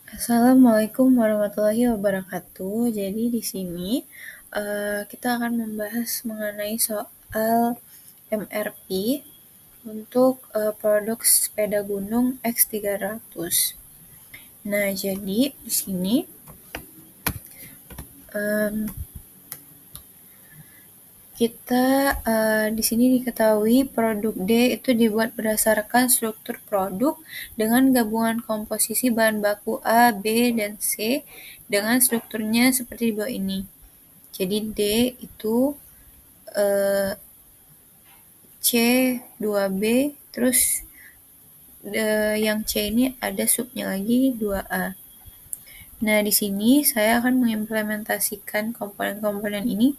Assalamualaikum warahmatullahi wabarakatuh. Jadi di sini kita akan membahas mengenai soal MRP untuk produk sepeda gunung X300. Nah, jadi di sini em, kita di sini diketahui produk D itu dibuat berdasarkan struktur produk dengan gabungan komposisi bahan baku A, B, dan C dengan strukturnya seperti di bawah ini. Jadi D itu C 2B, terus yang C ini ada subnya lagi 2A. Nah, di sini saya akan mengimplementasikan komponen-komponen ini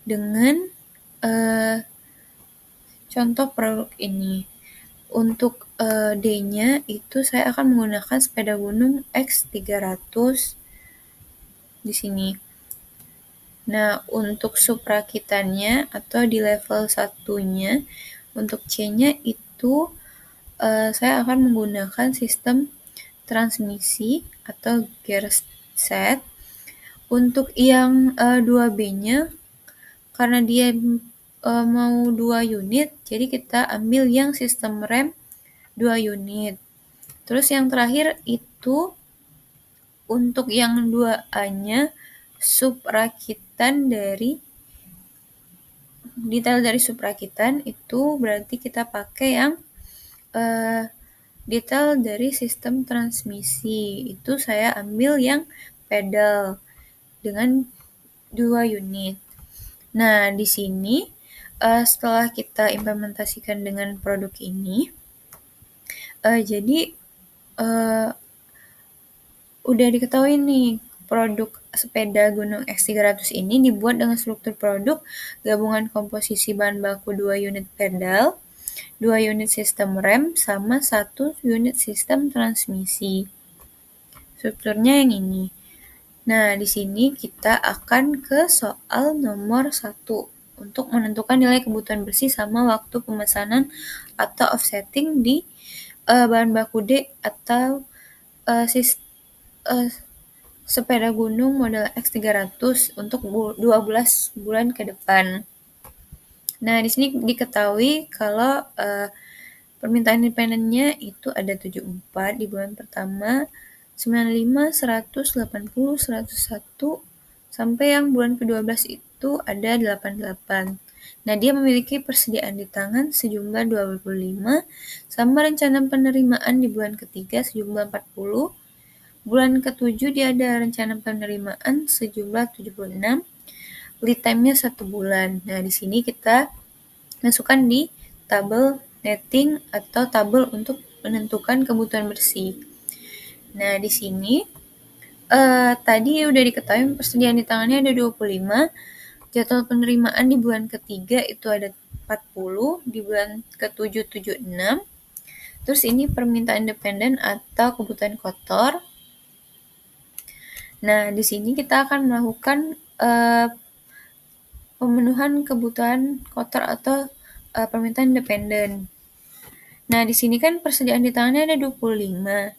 dengan contoh produk ini. Untuk D-nya itu saya akan menggunakan sepeda gunung X300 di sini. Nah, untuk suprakitannya atau di level satunya, untuk C-nya itu saya akan menggunakan sistem transmisi atau gearset. Untuk yang 2B-nya, karena dia mau 2 unit, jadi kita ambil yang sistem rem 2 unit. Terus yang terakhir itu untuk yang 2A-nya suprakitan dari detail dari suprakitan itu berarti kita pakai yang detail dari sistem transmisi. Itu saya ambil yang pedal dengan 2 unit. Nah, di sini setelah kita implementasikan dengan produk ini, jadi udah diketahui nih, produk sepeda gunung X300 ini dibuat dengan struktur produk gabungan komposisi bahan baku 2 unit pedal, 2 unit sistem rem, sama 1 unit sistem transmisi. Strukturnya yang ini. Nah, di sini kita akan ke soal nomor 1 untuk menentukan nilai kebutuhan bersih sama waktu pemesanan atau offsetting di bahan baku D atau sepeda gunung model X300 untuk 12 bulan ke depan. Nah, di sini diketahui kalau permintaan independennya itu ada 74 di bulan pertama, 95, 100, 80, 101, sampai yang bulan ke-12 itu ada 88. Nah, dia memiliki persediaan di tangan sejumlah 25, sama rencana penerimaan di bulan ketiga sejumlah 40, bulan ke-7 dia ada rencana penerimaan sejumlah 76, lead time-nya 1 bulan. Nah, di sini kita masukkan di tabel netting atau tabel untuk menentukan kebutuhan bersih. Nah, di sini tadi udah diketahui persediaan di tangannya ada 25, jadwal penerimaan di bulan ketiga itu ada 40, di bulan ke-7 76. Terus ini permintaan independen atau kebutuhan kotor. Nah, di sini kita akan melakukan pemenuhan kebutuhan kotor atau permintaan independen. Nah, di sini kan persediaan di tangannya ada 25.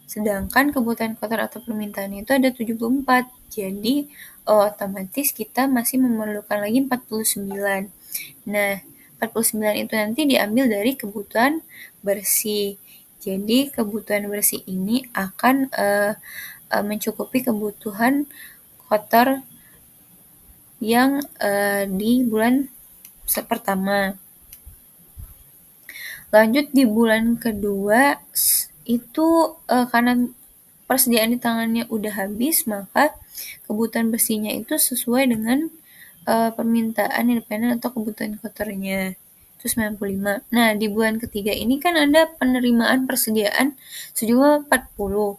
Sedangkan kebutuhan kotor atau permintaannya itu ada 74. Jadi, otomatis kita masih memerlukan lagi 49. Nah, 49 itu nanti diambil dari kebutuhan bersih. Jadi, kebutuhan bersih ini akan mencukupi kebutuhan kotor yang di bulan pertama. Lanjut di bulan kedua, itu karena persediaan di tangannya udah habis, maka kebutuhan bersihnya itu sesuai dengan permintaan independen atau kebutuhan kotornya. Itu 95. Nah, di bulan ketiga ini kan ada penerimaan persediaan sejumlah 40.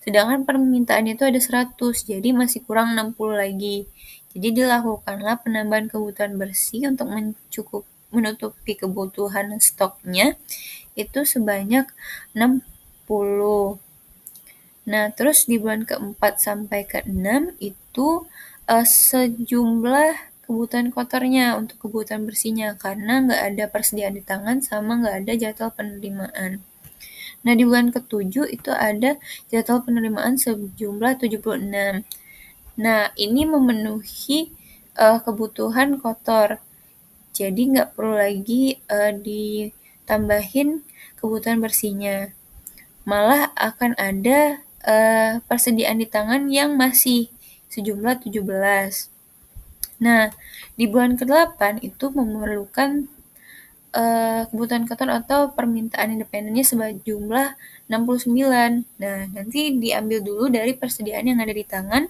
Sedangkan permintaannya itu ada 100, jadi masih kurang 60 lagi. Jadi dilakukanlah penambahan kebutuhan bersih untuk menutupi kebutuhan stoknya itu sebanyak 60. Nah, terus di bulan keempat sampai ke-6 itu sejumlah kebutuhan kotornya untuk kebutuhan bersihnya karena nggak ada persediaan di tangan sama nggak ada jadwal penerimaan. Nah, di bulan ke-7 itu ada jadwal penerimaan sejumlah 76. Nah, ini memenuhi kebutuhan kotor. Jadi nggak perlu lagi ditambahin kebutuhan bersihnya. Malah akan ada persediaan di tangan yang masih sejumlah 17. Nah, di bulan ke-8 itu memerlukan kebutuhan kotor atau permintaan independennya sejumlah 69. Nah, nanti diambil dulu dari persediaan yang ada di tangan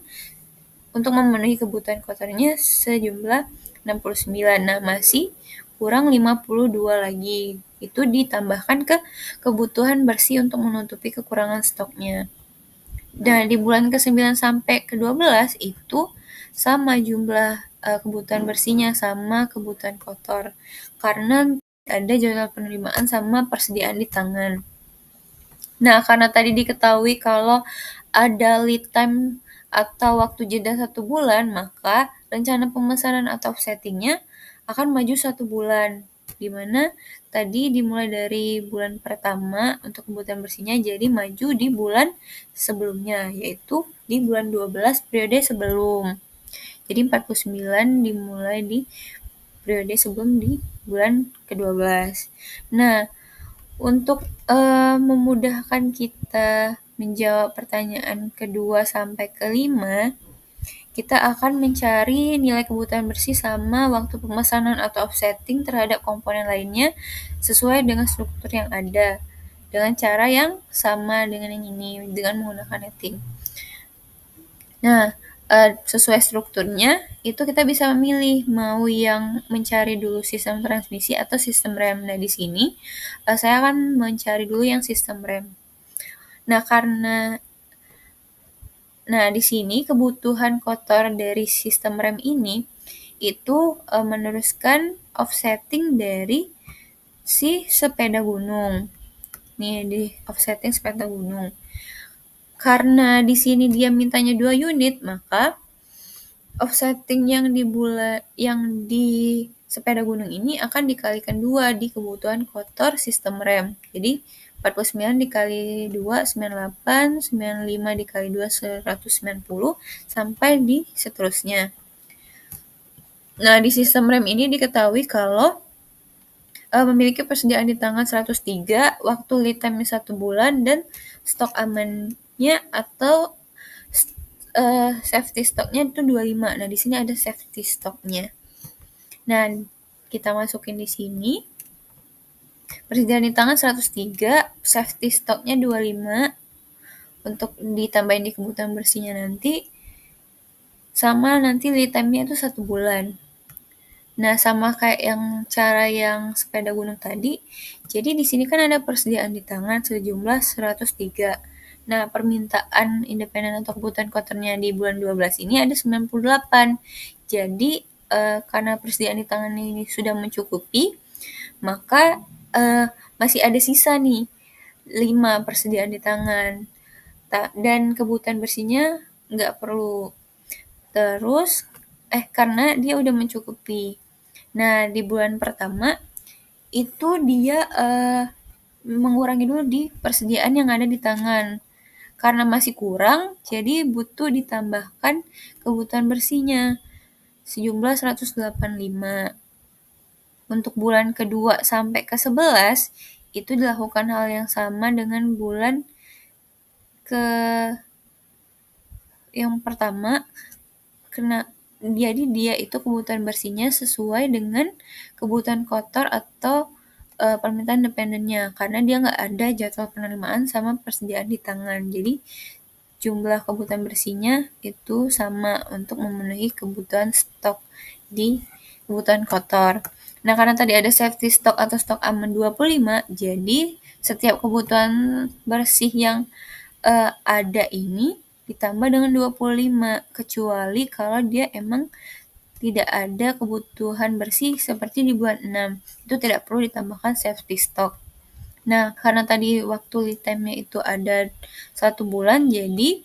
untuk memenuhi kebutuhan kotornya sejumlah 69. Nah, masih kurang 52 lagi. Itu ditambahkan ke kebutuhan bersih untuk menutupi kekurangan stoknya. Dan di bulan ke-9 sampai ke-12 itu sama jumlah kebutuhan bersihnya sama kebutuhan kotor. Karena ada jadwal penerimaan sama persediaan di tangan. Nah, karena tadi diketahui kalau ada lead time atau waktu jeda 1 bulan, maka rencana pemesanan atau offsetting-nya akan maju 1 bulan. Di mana tadi dimulai dari bulan pertama untuk kebutuhan bersihnya jadi maju di bulan sebelumnya, yaitu di bulan 12 periode sebelum. Jadi 49 dimulai di periode sebelum di bulan ke-12. Nah, untuk memudahkan kita menjawab pertanyaan kedua sampai kelima, kita akan mencari nilai kebutuhan bersih sama waktu pemesanan atau offsetting terhadap komponen lainnya sesuai dengan struktur yang ada, dengan cara yang sama dengan yang ini, dengan menggunakan netting. Nah, sesuai strukturnya, itu kita bisa memilih mau yang mencari dulu sistem transmisi atau sistem rem. Nah, di sini saya akan mencari dulu yang sistem rem. Nah, di sini kebutuhan kotor dari sistem rem ini itu meneruskan offsetting dari si sepeda gunung. Nih, di offsetting sepeda gunung. Karena di sini dia mintanya 2 unit, maka offsetting yang di sepeda gunung ini akan dikalikan 2 di kebutuhan kotor sistem rem. Jadi 49 dikali 2, 98, 95 dikali 2, 190, sampai di seterusnya. Nah, di sistem rem ini diketahui kalau memiliki persediaan di tangan 103, waktu lead time-nya 1 bulan, dan stok amannya atau safety stocknya itu 25. Nah, di sini ada safety stocknya. Nah, kita masukin di sini. Persediaan di tangan 103, safety stocknya 25 untuk ditambahin di kebutuhan bersihnya nanti. Sama nanti lead time-nya itu 1 bulan. Nah, sama kayak cara yang sepeda gunung tadi. Jadi di sini kan ada persediaan di tangan sejumlah 103. Nah, permintaan independen atau kebutuhan kotornya di bulan 12 ini ada 98. Jadi, karena persediaan di tangan ini sudah mencukupi, maka masih ada sisa nih 5 persediaan di tangan. Dan kebutuhan bersihnya nggak perlu. Terus, karena dia udah mencukupi. Nah, di bulan pertama, itu dia mengurangi dulu di persediaan yang ada di tangan. Karena masih kurang, jadi butuh ditambahkan kebutuhan bersihnya sejumlah 185. Untuk bulan kedua sampai ke-11, itu dilakukan hal yang sama dengan bulan yang pertama. Jadi dia itu kebutuhan bersihnya sesuai dengan kebutuhan kotor atau permintaan independennya, karena dia nggak ada jadwal penerimaan sama persediaan di tangan. Jadi jumlah kebutuhan bersihnya itu sama untuk memenuhi kebutuhan stok di kebutuhan kotor. Nah, karena tadi ada safety stock atau stok aman 25, jadi setiap kebutuhan bersih yang ada ini ditambah dengan 25, kecuali kalau dia emang tidak ada kebutuhan bersih seperti di bulan 6. Itu tidak perlu ditambahkan safety stock. Nah, karena tadi waktu lead time-nya itu ada 1 bulan, jadi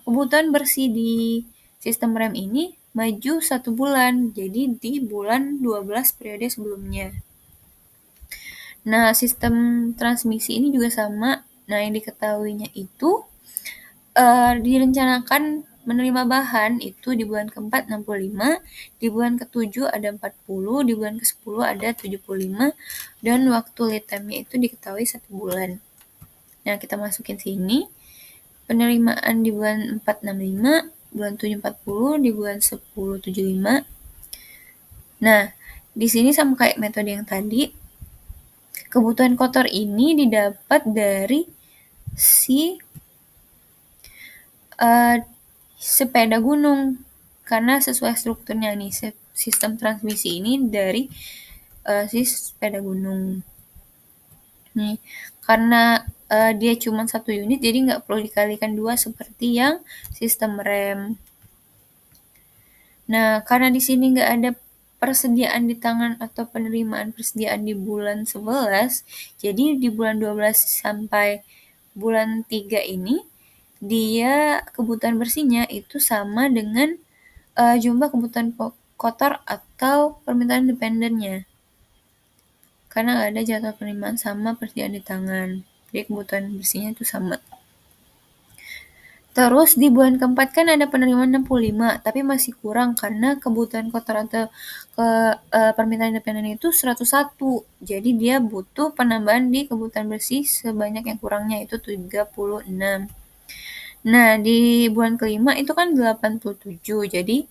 kebutuhan bersih di sistem rem ini maju 1 bulan, jadi di bulan 12 periode sebelumnya. Nah, sistem transmisi ini juga sama. Nah, yang diketahuinya itu direncanakan menerima bahan itu di bulan keempat 65, di bulan ke-7 ada 40, di bulan ke-10 ada 75, dan waktu lead time-nya itu diketahui 1 bulan. Nah, kita masukin sini. Penerimaan di bulan 4 65, bulan 7 40, di bulan 10 75. Nah, di sini sama kayak metode yang tadi, kebutuhan kotor ini didapat dari si sepeda gunung, karena sesuai strukturnya nih, sistem transmisi ini dari si sepeda gunung. Nih, karena dia cuma 1 unit, jadi nggak perlu dikalikan 2 seperti yang sistem rem. Nah, karena di sini nggak ada persediaan di tangan atau penerimaan persediaan di bulan 11, jadi di bulan 12 sampai bulan 3 ini, dia kebutuhan bersihnya itu sama dengan jumlah kebutuhan kotor atau permintaan independennya. Karena nggak ada jadwal penerimaan sama persediaan di tangan. Jadi kebutuhan bersihnya itu sama. Terus di bulan keempat kan ada penerimaan 65, tapi masih kurang karena kebutuhan kotor atau permintaan independen itu 101. Jadi dia butuh penambahan di kebutuhan bersih sebanyak yang kurangnya, itu 36. Nah, di bulan kelima itu kan 87. Jadi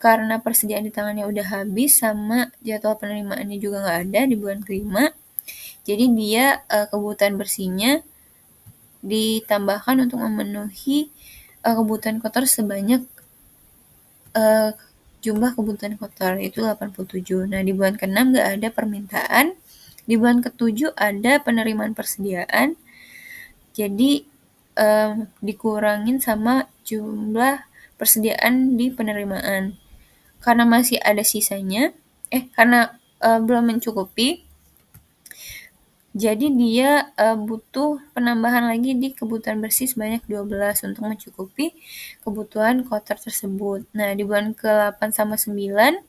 karena persediaan di tangannya udah habis sama jadwal penerimaannya juga nggak ada di bulan kelima, jadi dia kebutuhan bersihnya ditambahkan untuk memenuhi kebutuhan kotor sebanyak jumlah kebutuhan kotor, itu 87. Nah, di bulan ke-6 nggak ada permintaan, di bulan ke-7 ada penerimaan persediaan, jadi dikurangin sama jumlah persediaan di penerimaan. Karena masih ada sisanya, karena belum mencukupi, jadi dia butuh penambahan lagi di kebutuhan bersih sebanyak 12 untuk mencukupi kebutuhan kotor tersebut. Nah, di bulan ke-8 sama 9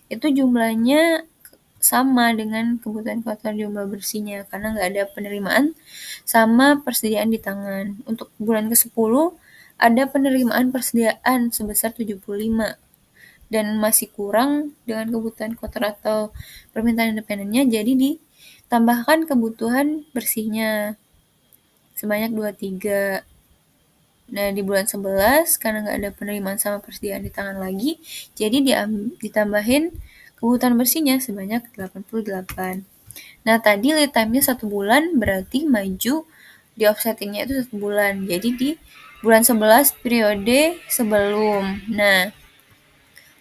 itu jumlahnya sama dengan kebutuhan kotor jumlah bersihnya karena nggak ada penerimaan sama persediaan di tangan. Untuk bulan ke-10 ada penerimaan persediaan sebesar 75 dan masih kurang dengan kebutuhan kotor atau permintaan independennya, jadi ditambahkan kebutuhan bersihnya sebanyak 23. Nah, di bulan 11 karena nggak ada penerimaan sama persediaan di tangan lagi, jadi ditambahin kebutuhan bersihnya sebanyak 88. Nah, tadi lead time-nya 1 bulan, berarti maju di offsetting-nya itu 1 bulan. Jadi di bulan 11 periode sebelum. Nah,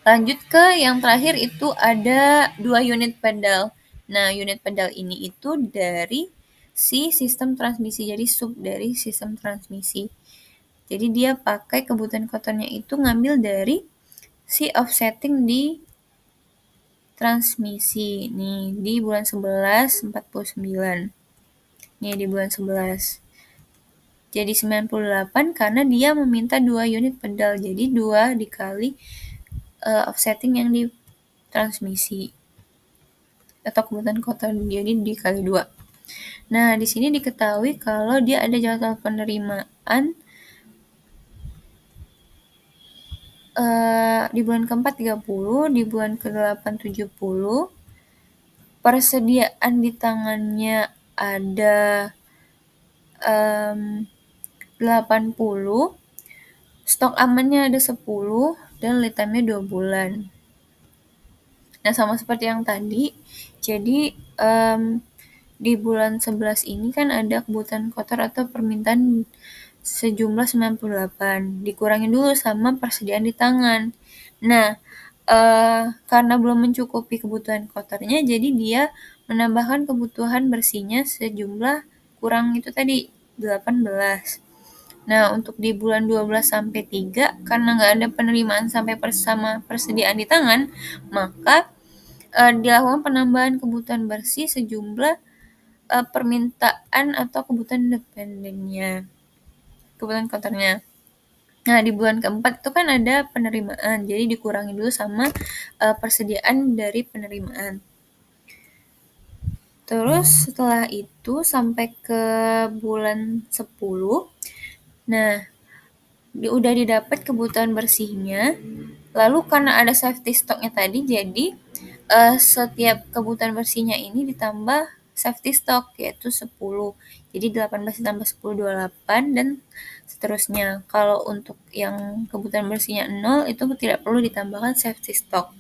lanjut ke yang terakhir itu ada 2 unit pedal. Nah, unit pedal ini itu dari si sistem transmisi, jadi sub dari sistem transmisi. Jadi dia pakai kebutuhan kotornya itu ngambil dari si offsetting di transmisi. Nih, di bulan 11, 49. Nih, di bulan 11. Jadi 98 karena dia meminta 2 unit pedal. Jadi 2 dikali offsetting yang di transmisi atau kebutuhan kotor, jadi dikali 2. Nah, di sini diketahui kalau dia ada jadwal penerimaan di bulan keempat 30, di bulan ke-8 70, persediaan di tangannya ada 80, stok amannya ada 10, dan lead time-nya 2 bulan. Nah, sama seperti yang tadi, jadi di bulan 11 ini kan ada kebutuhan kotor atau permintaan sejumlah 98, dikurangin dulu sama persediaan di tangan. Nah, karena belum mencukupi kebutuhan kotornya, jadi dia menambahkan kebutuhan bersihnya sejumlah kurang itu tadi, 18. Nah, untuk di bulan 12 sampai 3, karena nggak ada penerimaan sampai sama persediaan di tangan, maka dilakukan penambahan kebutuhan bersih sejumlah permintaan atau kebutuhan independennya, kebutuhan kotornya. Nah, di bulan keempat itu kan ada penerimaan, jadi dikurangi dulu sama persediaan dari penerimaan. Terus setelah itu sampai ke bulan 10, nah udah didapat kebutuhan bersihnya. Lalu karena ada safety stocknya tadi, jadi setiap kebutuhan bersihnya ini ditambah safety stock yaitu 10. Jadi 18 ditambah 10 28 dan seterusnya. Kalau untuk yang kebutuhan bersihnya 0 itu tidak perlu ditambahkan safety stock.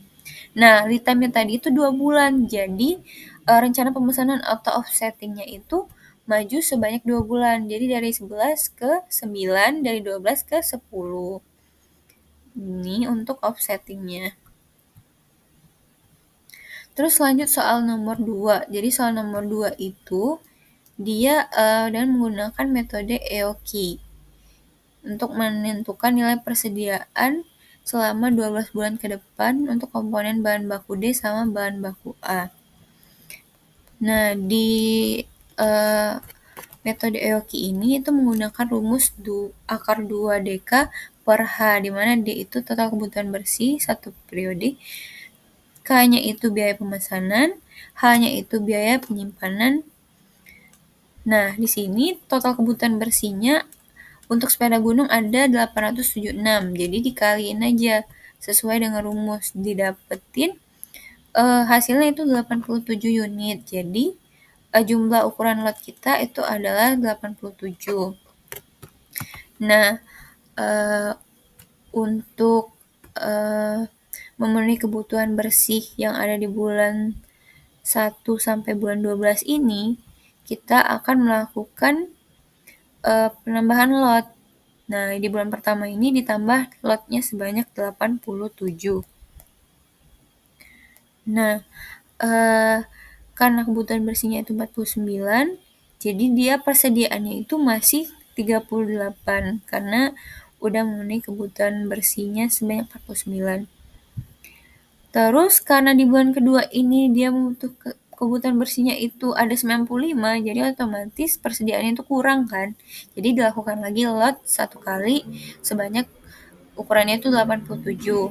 Nah, lead time-nya tadi itu 2 bulan. Jadi rencana pemesanan auto offsetting-nya itu maju sebanyak 2 bulan. Jadi dari 11 ke 9, dari 12 ke 10. Ini untuk offsetting-nya. Terus lanjut soal nomor 2. Jadi soal nomor 2 itu dia dengan menggunakan metode EOKI untuk menentukan nilai persediaan selama 12 bulan ke depan untuk komponen bahan baku D sama bahan baku A. Nah, di metode EOKI ini itu menggunakan rumus akar 2 DK per H, di mana D itu total kebutuhan bersih satu periode, K-nya itu biaya pemesanan, H-nya itu biaya penyimpanan. Nah, di sini total kebutuhan bersihnya untuk sepeda gunung ada 876, jadi dikaliin aja sesuai dengan rumus, didapetin hasilnya itu 87 unit. Jadi jumlah ukuran lot kita itu adalah 87. Nah, untuk memenuhi kebutuhan bersih yang ada di bulan 1 sampai bulan 12 ini, kita akan melakukan penambahan lot. Nah, di bulan pertama ini ditambah lotnya sebanyak 87. Nah, karena kebutuhan bersihnya itu 49, jadi dia persediaannya itu masih 38 karena udah memenuhi kebutuhan bersihnya sebanyak 49. Terus karena di bulan kedua ini dia membutuhkan kebutuhan bersihnya itu ada 95, jadi otomatis persediaannya itu kurang kan. Jadi dilakukan lagi lot satu kali sebanyak ukurannya itu 87.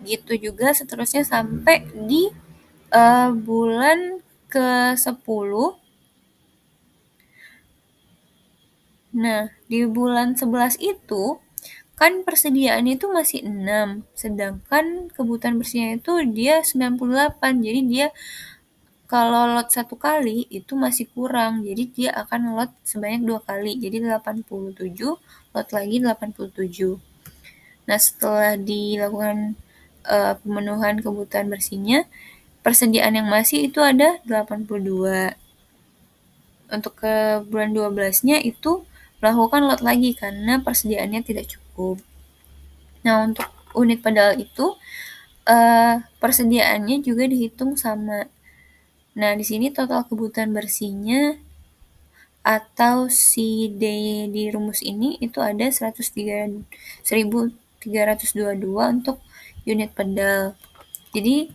Gitu juga seterusnya sampai di bulan ke-10. Nah, di bulan 11 itu kan persediaannya itu masih 6, sedangkan kebutuhan bersihnya itu dia 98. Jadi dia kalau lot satu kali itu masih kurang, jadi dia akan lot sebanyak 2 kali, jadi 87, lot lagi 87. Nah, setelah dilakukan pemenuhan kebutuhan bersihnya, persediaan yang masih itu ada 82. Untuk ke bulan 12-nya itu melakukan lot lagi karena persediaannya tidak cukup. Nah, untuk unit pedal itu persediaannya juga dihitung sama. Nah, di sini total kebutuhan bersihnya atau si D di rumus ini itu ada 1322 untuk unit pedal. Jadi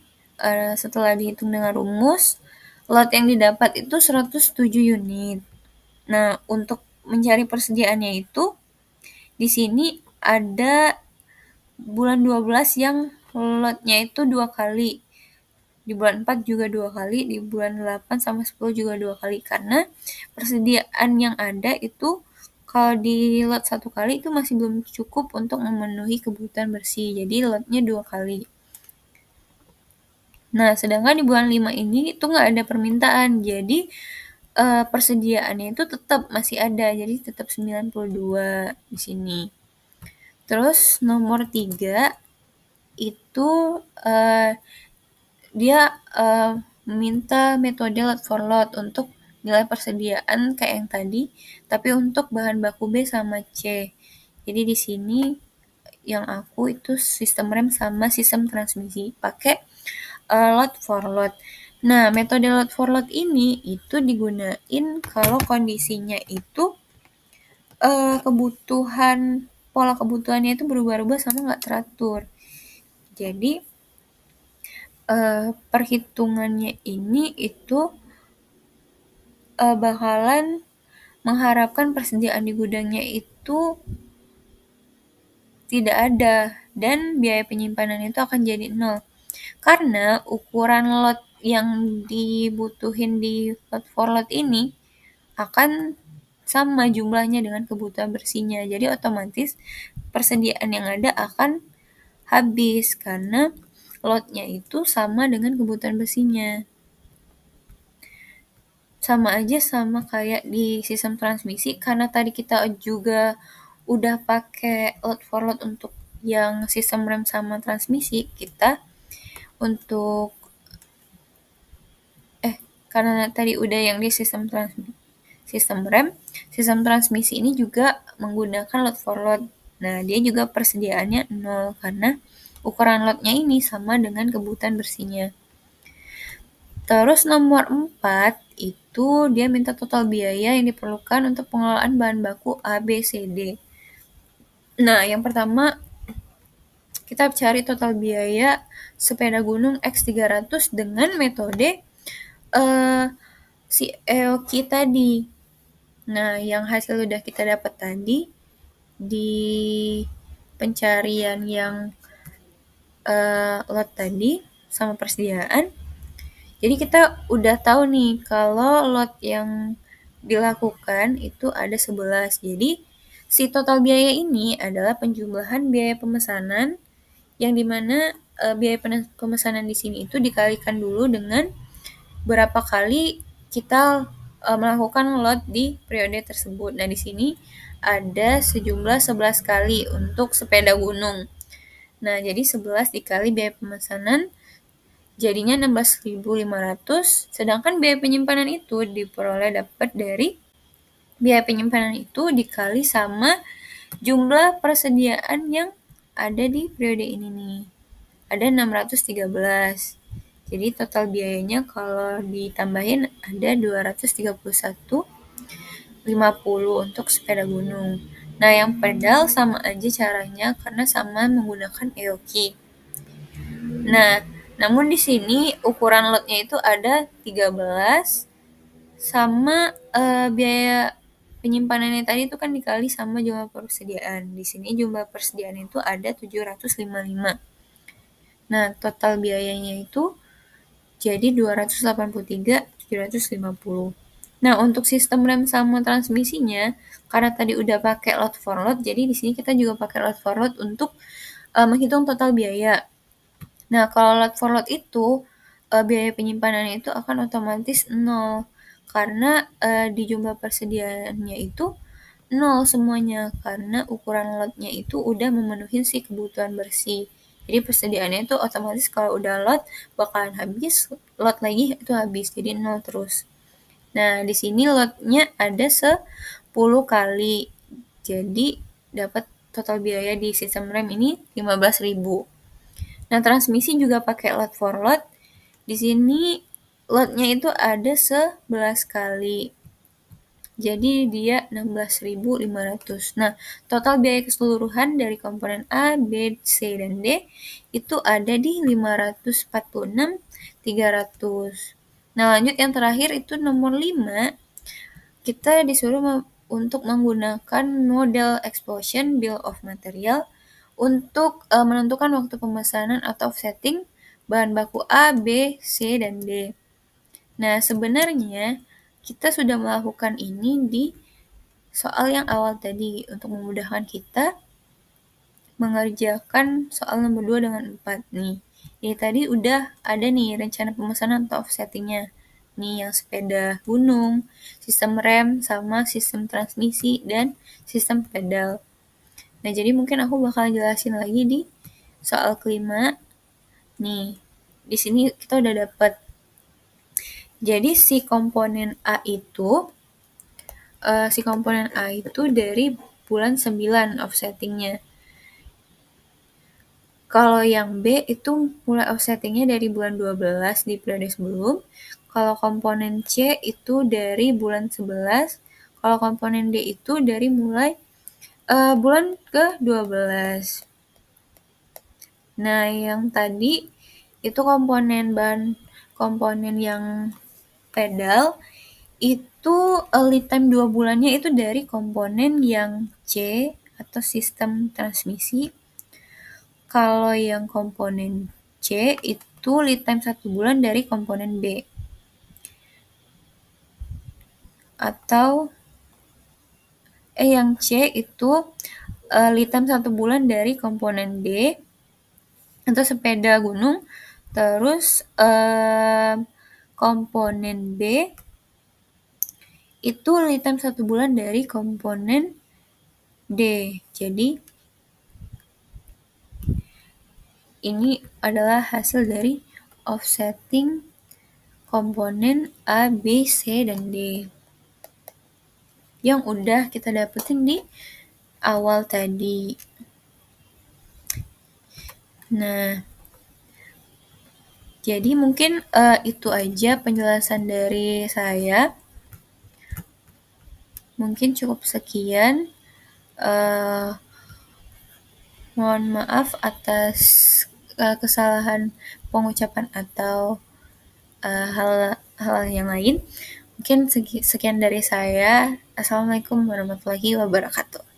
setelah dihitung dengan rumus, lot yang didapat itu 107 unit. Nah, untuk mencari persediaannya itu di sini ada bulan 12 yang lotnya itu 2 kali. Di bulan 4 juga 2 kali, di bulan 8 sama 10 juga 2 kali. Karena persediaan yang ada itu kalau di lot 1 kali itu masih belum cukup untuk memenuhi kebutuhan bersih. Jadi lotnya 2 kali. Nah, sedangkan di bulan 5 ini itu nggak ada permintaan. Jadi persediaannya itu tetap masih ada. Jadi tetap 92 di sini. Terus nomor 3 itu dia meminta metode lot for lot untuk nilai persediaan kayak yang tadi, tapi untuk bahan baku B sama C. Jadi di sini yang aku itu sistem rem sama sistem transmisi pakai lot for lot. Nah, metode lot for lot ini itu digunain kalau kondisinya itu pola kebutuhannya itu berubah-ubah sama nggak teratur. Jadi perhitungannya ini itu bakalan mengharapkan persediaan di gudangnya itu tidak ada dan biaya penyimpanan itu akan jadi 0. Karena ukuran lot yang dibutuhin di lot for lot ini akan sama jumlahnya dengan kebutuhan bersihnya. Jadi otomatis persediaan yang ada akan habis karena lotnya itu sama dengan kebutuhan bersihnya. Sama aja sama kayak di sistem transmisi, karena tadi kita juga udah pakai lot for lot untuk yang sistem rem sama transmisi, kita untuk karena tadi udah yang di sistem rem, sistem transmisi ini juga menggunakan lot for lot. Nah, dia juga persediaannya 0 karena ukuran lotnya ini sama dengan kebutuhan bersihnya. Terus nomor 4 itu dia minta total biaya yang diperlukan untuk pengelolaan bahan baku A, B, C, D. Nah, yang pertama kita cari total biaya sepeda gunung X300 dengan metode si EOQ tadi. Nah, yang hasil udah kita dapat tadi di pencarian yang lot tadi sama persediaan. Jadi kita udah tahu nih kalau lot yang dilakukan itu ada 11. Jadi si total biaya ini adalah penjumlahan biaya pemesanan yang dimana biaya pemesanan di sini itu dikalikan dulu dengan berapa kali kita melakukan lot di periode tersebut. Nah, di sini ada sejumlah 11 kali untuk sepeda gunung. Nah, jadi 11 dikali biaya pemesanan jadinya 16.500, sedangkan biaya penyimpanan itu diperoleh dapat dari biaya penyimpanan itu dikali sama jumlah persediaan yang ada di periode ini nih. Ada 613. Jadi total biayanya kalau ditambahin ada 231,50 untuk sepeda gunung. Nah, yang pedal sama aja caranya karena sama menggunakan EOQ. Nah, namun di sini ukuran lotnya itu ada 13 sama biaya penyimpanannya tadi itu kan dikali sama jumlah persediaan. Di sini jumlah persediaan itu ada 755. Nah, total biayanya itu jadi 283.750. Nah, untuk sistem rem sama transmisinya, karena tadi udah pakai lot for lot, jadi di sini kita juga pakai lot for lot untuk menghitung total biaya. Nah, kalau lot for lot itu biaya penyimpanannya itu akan otomatis 0 karena di jumlah persediaannya itu 0 semuanya karena ukuran lotnya itu udah memenuhi si kebutuhan bersih. Jadi persediaannya itu otomatis kalau udah lot bakalan habis, lot lagi itu habis, jadi 0 terus. Nah, di sini lotnya ada 10 kali. Jadi dapat total biaya di sistem rem ini 15.000. Nah, transmisi juga pakai lot for lot. Di sini lotnya itu ada 11 kali. Jadi dia 16.500. Nah, total biaya keseluruhan dari komponen A, B, C, dan D itu ada di 546.300. Nah, lanjut yang terakhir itu nomor 5. Kita disuruh untuk menggunakan model explosion bill of material untuk menentukan waktu pemesanan atau offsetting bahan baku A, B, C, dan D. Nah, sebenarnya kita sudah melakukan ini di soal yang awal tadi untuk memudahkan kita mengerjakan soal nomor 2 dengan 4 nih. Jadi tadi udah ada nih rencana pemesanan atau offsettingnya. Nih yang sepeda gunung, sistem rem, sama sistem transmisi, dan sistem pedal. Nah, jadi mungkin aku bakal jelasin lagi di soal kelima. Nih, di sini kita udah dapat. Jadi si komponen A itu dari bulan 9 offsettingnya. Kalau yang B itu mulai offsettingnya dari bulan 12 di periode sebelum. Kalau komponen C itu dari bulan 11. Kalau komponen D itu dari mulai bulan ke-12. Nah, yang tadi itu komponen yang pedal itu lead time 2 bulannya itu dari komponen yang C atau sistem transmisi. Kalau yang komponen C itu lead time 1 bulan dari komponen B. Atau yang C itu lead time 1 bulan dari komponen D atau sepeda gunung, terus komponen B itu lead time 1 bulan dari komponen D. Jadi ini adalah hasil dari offsetting komponen A, B, C, dan D yang udah kita dapetin di awal tadi. Nah, jadi mungkin itu aja penjelasan dari saya. Mungkin cukup sekian. Mohon maaf atas kesalahan pengucapan atau hal yang lain. Mungkin sekian dari saya. Assalamualaikum warahmatullahi wabarakatuh.